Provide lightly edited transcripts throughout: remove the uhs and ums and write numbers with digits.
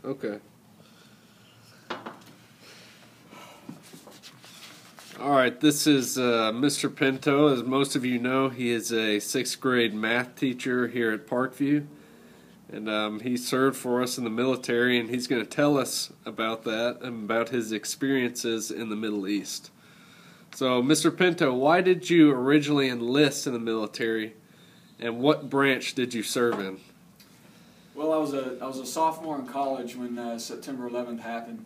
Okay. All right, this is Mr. Pinto. As most of you know, he is a 6th grade math teacher here at Parkview. And he served for us in the military, and he's going to tell us about that and about his experiences in the Middle East. So, Mr. Pinto, why did you originally enlist in the military, and what branch did you serve in? Well, I was a sophomore in college when September 11th happened,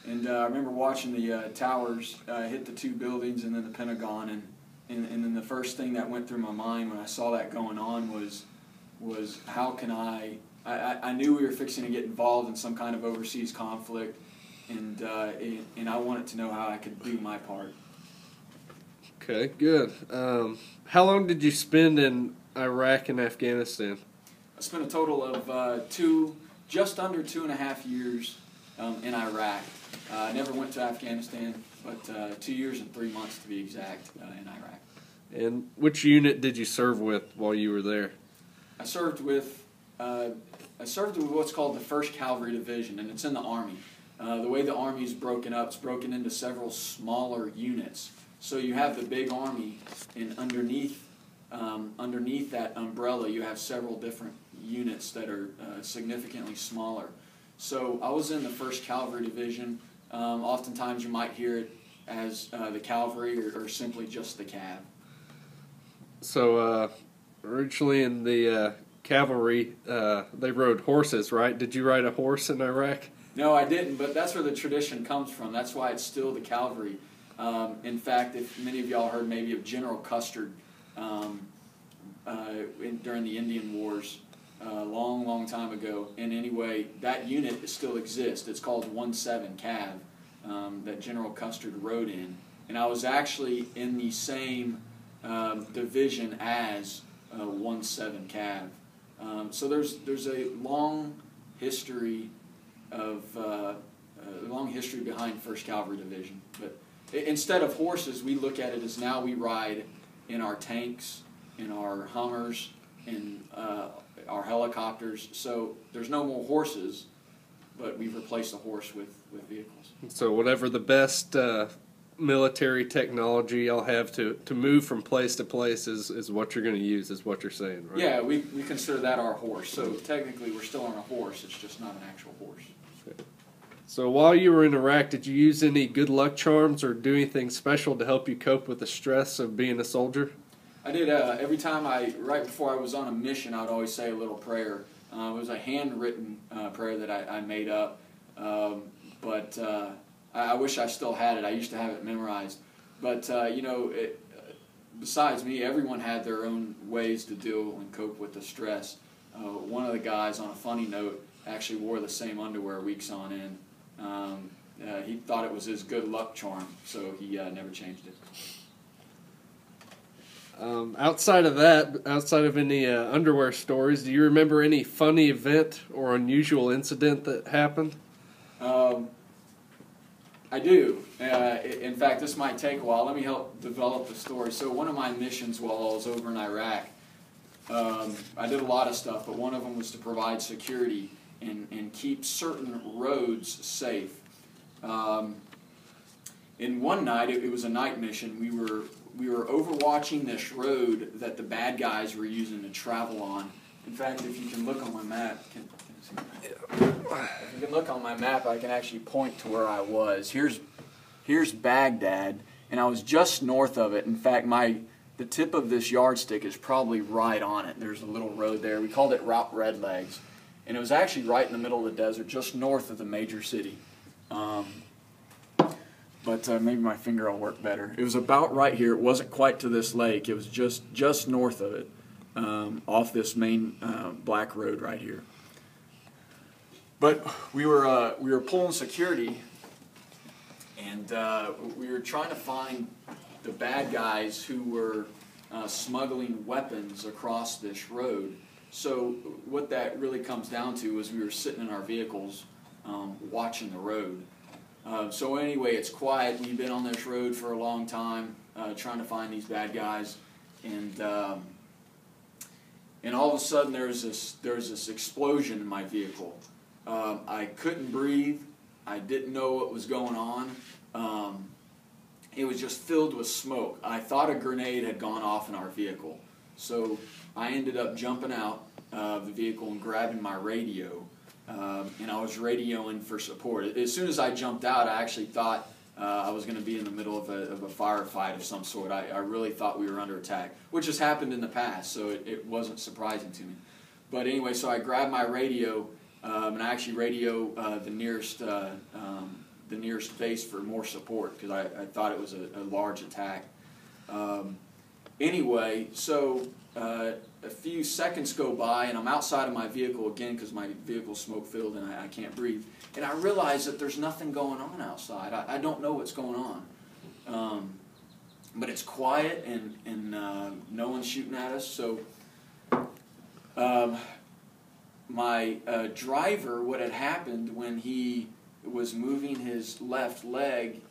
and I remember watching the towers hit the 2 buildings and then the Pentagon, and then the first thing that went through my mind when I saw that going on was how can I knew we were fixing to get involved in some kind of overseas conflict, and I wanted to know how I could do my part. Okay, good. How long did you spend in Iraq and Afghanistan? I spent a total of just under 2.5 years in Iraq. I never went to Afghanistan, but 2 years and 3 months to be exact in Iraq. And which unit did you serve with while you were there? I served with what's called the 1st Cavalry Division, and it's in the Army. The way the Army is broken up, it's broken into several smaller units. So you have the big Army, and underneath that umbrella you have several different units that are significantly smaller. So I was in the 1st Cavalry Division. Oftentimes you might hear it as the Cavalry or simply just the Cav. So originally in the cavalry, they rode horses, right? Did you ride a horse in Iraq? No, I didn't, but that's where the tradition comes from. That's why it's still the cavalry. In fact, if many of y'all heard maybe of General Custer during the Indian Wars a long time ago, and anyway, that unit still exists. It's called 1-7 Cav that General Custer rode in, and I was actually in the same division as 1-7 Cav. So there's a long history behind 1st Cavalry Division. But instead of horses, we look at it as now we ride in our tanks, in our Hummers, in our helicopters. So there's no more horses, but we've replaced the horse with vehicles. So whatever the best military technology y'all have to move from place to place is what you're going to use, is what you're saying, right? Yeah, we consider that our horse. So technically we're still on a horse, it's just not an actual horse. Okay. So while you were in Iraq, did you use any good luck charms or do anything special to help you cope with the stress of being a soldier? I did. Every time right before I was on a mission, I would always say a little prayer. It was a handwritten prayer that I made up, but I wish I still had it. I used to have it memorized. But, besides me, everyone had their own ways to deal and cope with the stress. One of the guys, on a funny note, actually wore the same underwear weeks on end. He thought it was his good luck charm, so he never changed it. Outside of any underwear stories, do you remember any funny event or unusual incident that happened? I do. In fact, this might take a while. Let me help develop the story. So one of my missions while I was over in Iraq, I did a lot of stuff, but one of them was to provide security and keep certain roads safe. In one night, it was a night mission, we were overwatching this road that the bad guys were using to travel on. In fact, if you can look on my map, if you can look on my map, I can actually point to where I was. Here's Baghdad, and I was just north of it. In fact, the tip of this yardstick is probably right on it. There's a little road there. We called it Route Redlegs, and it was actually right in the middle of the desert, just north of the major city. But maybe my finger will work better. It was about right here. It wasn't quite to this lake. It was just north of it, off this main black road right here. But we were pulling security, and we were trying to find the bad guys who were smuggling weapons across this road. So what that really comes down to is we were sitting in our vehicles watching the road. So anyway, it's quiet. We've been on this road for a long time trying to find these bad guys, and all of a sudden there was this explosion in my vehicle. I couldn't breathe. I didn't know what was going on. It was just filled with smoke. I thought a grenade had gone off in our vehicle. So I ended up jumping out of the vehicle and grabbing my radio. And I was radioing for support. As soon as I jumped out, I actually thought I was going to be in the middle of a firefight of some sort. I really thought we were under attack, which has happened in the past, so it wasn't surprising to me. But anyway, so I grabbed my radio, and I actually radio the nearest base for more support because I thought it was a large attack. Anyway, so a few seconds go by, and I'm outside of my vehicle again because my vehicle's smoke-filled and I can't breathe. And I realize that there's nothing going on outside. I don't know what's going on. But it's quiet, and no one's shooting at us. So my driver, what had happened when he was moving his left leg,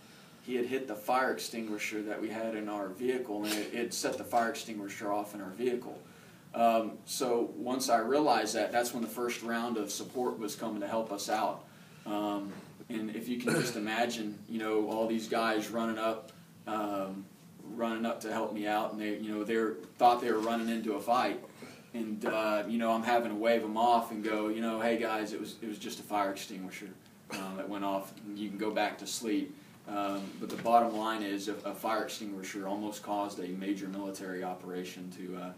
he had hit the fire extinguisher that we had in our vehicle, and it set the fire extinguisher off in our vehicle. So once I realized that, that's when the first round of support was coming to help us out. And if you can just imagine, you know, all these guys running up to help me out, and they thought they were running into a fight. And I'm having to wave them off and go, hey guys, it was just a fire extinguisher that went off. And you can go back to sleep. But the bottom line is, a fire extinguisher almost caused a major military operation to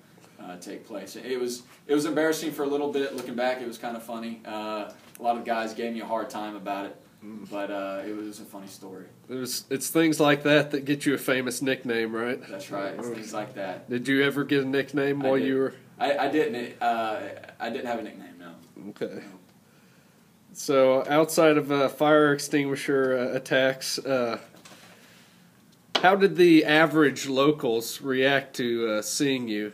take place. It was embarrassing for a little bit. Looking back, it was kind of funny. A lot of guys gave me a hard time about it, but it was a funny story. It's things like that get you a famous nickname, right? That's right. It's things like that. Did you ever get a nickname while you were? I didn't. I didn't have a nickname. No. Okay. No. So outside of fire extinguisher attacks, how did the average locals react to seeing you?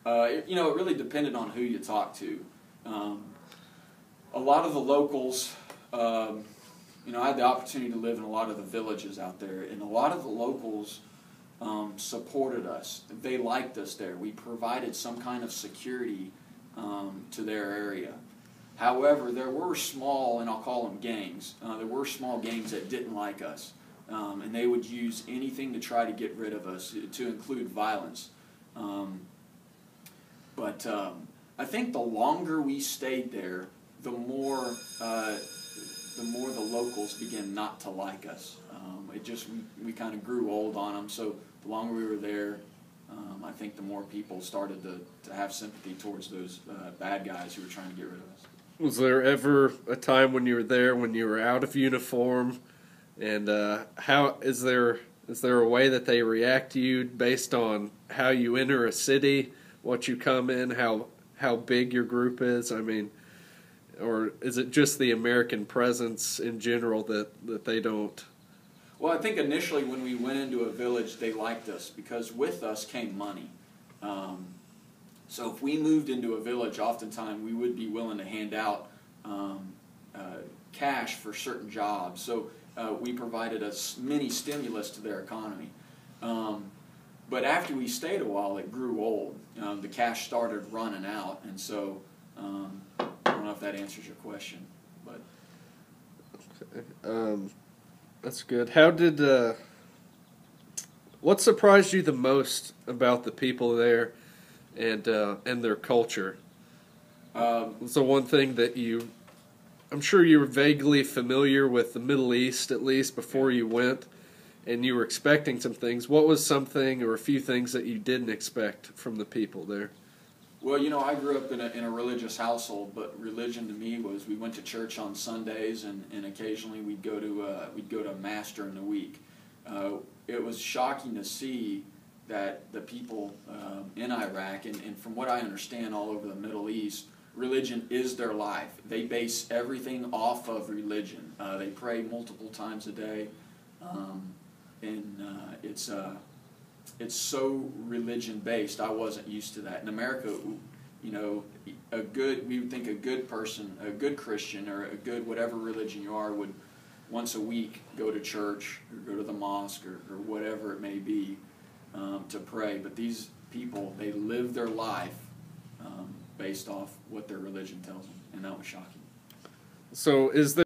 It really depended on who you talked to. A lot of the locals, I had the opportunity to live in a lot of the villages out there, and a lot of the locals supported us. They liked us there. We provided some kind of security to their area. However, there were small, and I'll call them gangs, there were small gangs that didn't like us, and they would use anything to try to get rid of us, to include violence. But I think the longer we stayed there, the more the locals began not to like us. We kind of grew old on them, so the longer we were there, I think the more people started to have sympathy towards those bad guys who were trying to get rid of us. Was there ever a time when you were there when you were out of uniform, and how is there a way that they react to you based on how you enter a city, what you come in, how big your group is? I mean, or is it just the American presence in general that they don't? Well, I think initially when we went into a village, they liked us because with us came money. So if we moved into a village, oftentimes we would be willing to hand out cash for certain jobs. So we provided a mini stimulus to their economy. But after we stayed a while, it grew old. The cash started running out, and so I don't know if that answers your question. But okay. That's good. How did what surprised you the most about the people there and their culture? What's the one thing that I'm sure you were vaguely familiar with the Middle East, at least before you went, and you were expecting some things. What was something or a few things that you didn't expect from the people there? Well, I grew up in a religious household, but religion to me was we went to church on Sundays, and occasionally we'd go to mass during the week. It was shocking to see that the people in Iraq, and from what I understand all over the Middle East, religion is their life. They base everything off of religion. They pray multiple times a day, and it's so religion-based. I wasn't used to that. In America, we would think a good person, a good Christian, or a good whatever religion you are would once a week go to church or go to the mosque or whatever it may be to pray. But these people, they live their life based off what their religion tells them, and that was shocking. So is there